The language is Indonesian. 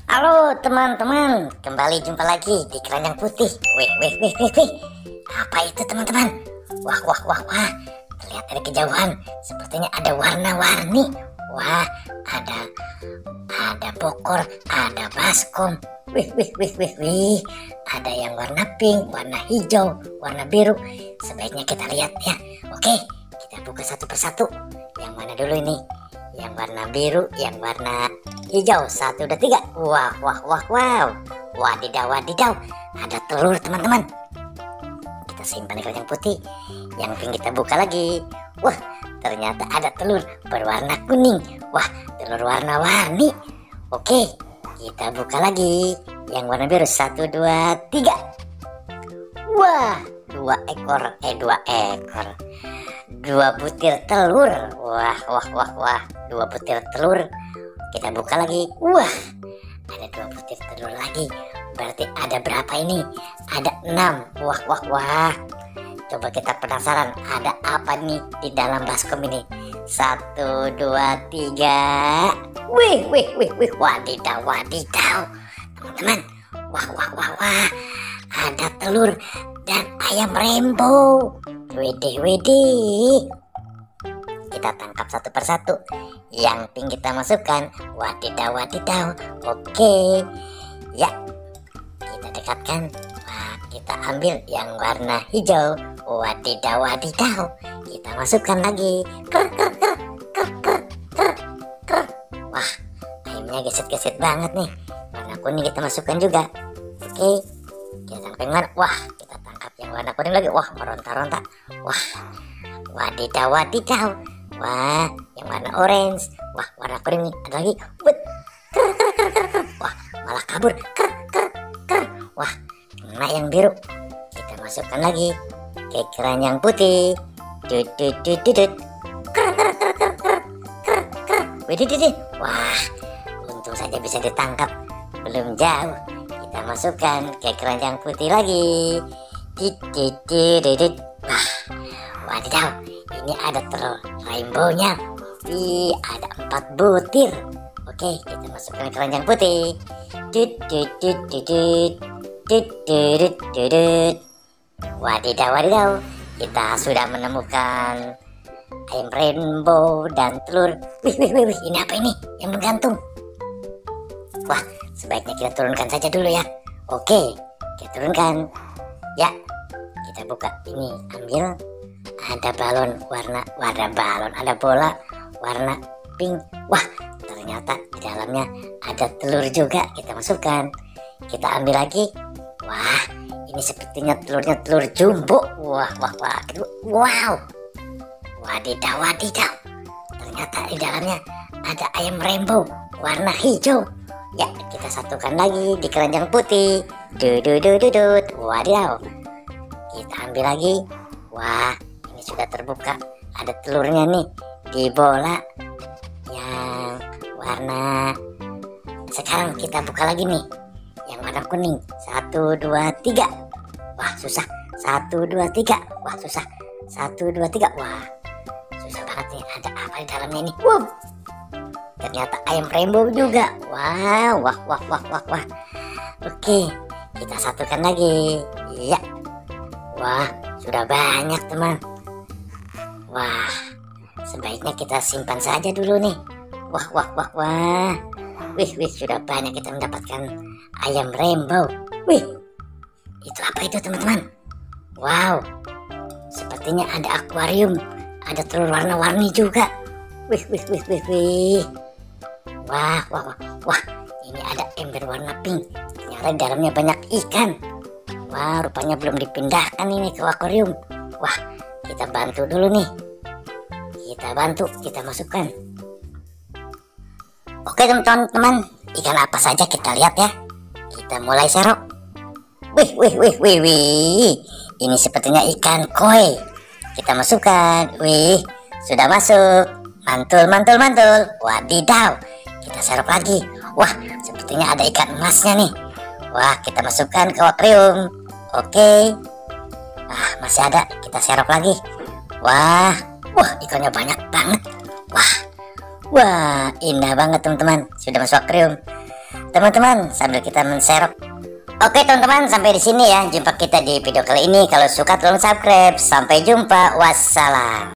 Halo teman-teman, kembali jumpa lagi di Keranjang Putih. Wih. Apa itu teman-teman? Wah. Terlihat dari kejauhan, sepertinya ada warna-warni. Wah, ada bokor, ada baskom. Wih. Ada yang warna pink, warna hijau, warna biru. Sebaiknya kita lihat ya. Oke, kita buka satu persatu. Yang mana dulu ini? Yang warna biru, yang warna hijau. 1, 2, 3. Wow. Wadidaw. Ada telur teman-teman. Kita simpan di keranjang putih. Yang pink kita buka lagi. Wah, ternyata ada telur berwarna kuning. Wah, telur warna-warni. Oke, kita buka lagi. Yang warna biru. 1, 2, 3. Wah, 2 ekor. 2 butir telur. Wah. 2 butir telur. Kita buka lagi. Wah, ada 2 butir telur lagi. Berarti ada berapa ini? Ada 6. Wah. Coba kita penasaran ada apa nih di dalam baskom ini. 1, 2, 3. Wih. Wadidaw. Teman-teman. Wah. Ada telur dan ayam rainbow. Widih. Kita tangkap satu persatu. Yang pink kita masukkan. Wadidaw. Oke. Ya, kita dekatkan. Wah, kita ambil yang warna hijau. Wadidaw. Kita masukkan lagi. Ker. Wah, ayamnya gesit-gesit banget nih. Warna kuning kita masukkan juga. Oke, kita sampai mana? Wah, kita tangkap yang warna kuning lagi. Wah, meronta-ronta. Wah, wadidaw. Wah, yang warna orange. Wah, warna kuning nih. Ada lagi. Ker. Wah, malah kabur. Ker. Wah, kena yang biru. Kita masukkan lagi ke keranjang putih. Dut. Ker. Widih. Wah, untung saja bisa ditangkap. Belum jauh. Kita masukkan ke keranjang putih lagi. Dut. Wah, wadidaw. Ini ada telur rainbow-nya. Wih, ada 4 butir. Oke, kita masukkan ke keranjang putih. Dut. Wadidaw. Kita sudah menemukan ayam rainbow dan telur. Wih, ini apa ini yang menggantung? Wah, sebaiknya kita turunkan saja dulu ya. Oke, kita turunkan. Ya, kita buka ini, ambil. Ada balon warna balon, ada bola warna pink. Wah, ternyata di dalamnya ada telur juga. Kita masukkan. Kita ambil lagi. Wah, ini sepertinya telurnya telur jumbo. Wah. Wow. Wadidaw. Ternyata di dalamnya ada ayam rainbow warna hijau. Ya, kita satukan lagi di keranjang putih. Dut. Wadidaw. Kita ambil lagi. Wah, ini sudah terbuka. Ada telurnya nih di bola yang warna. Sekarang kita buka lagi nih yang warna kuning. 1, 2, 3. Wah, susah. 1, 2, 3. Wah, susah. 1, 2, 3. Wah, susah banget nih. Ada apa di dalamnya ini? Wow, ternyata ayam rainbow juga. Wow. Oke, kita satukan lagi. Ya. Wah, sudah banyak teman. Wah, sebaiknya kita simpan saja dulu nih. Wah. Wih, sudah banyak kita mendapatkan ayam rainbow. Wih, itu apa itu teman-teman? Wow, sepertinya ada akuarium. Ada telur warna-warni juga. Wih. Wah, ini ada ember warna pink. Ternyata di dalamnya banyak ikan. Wah, rupanya belum dipindahkan ini ke akuarium. Wah, kita bantu dulu nih. Kita masukkan. Oke teman-teman, ikan apa saja kita lihat ya. Kita mulai serok. Wih. Ini sepertinya ikan koi. Kita masukkan. Wih, sudah masuk. Mantul. Wadidaw. Kita serok lagi. Wah, sepertinya ada ikan emasnya nih. Wah, kita masukkan ke akuarium. Oke. Masih ada. Kita serok lagi. Wah, ikannya banyak banget. Wah, indah banget teman-teman. Sudah masuk akuarium. teman-teman sambil kita menserok. Oke teman-teman, sampai di sini ya jumpa kita di video kali ini. Kalau suka tolong subscribe. Sampai jumpa, wassalam.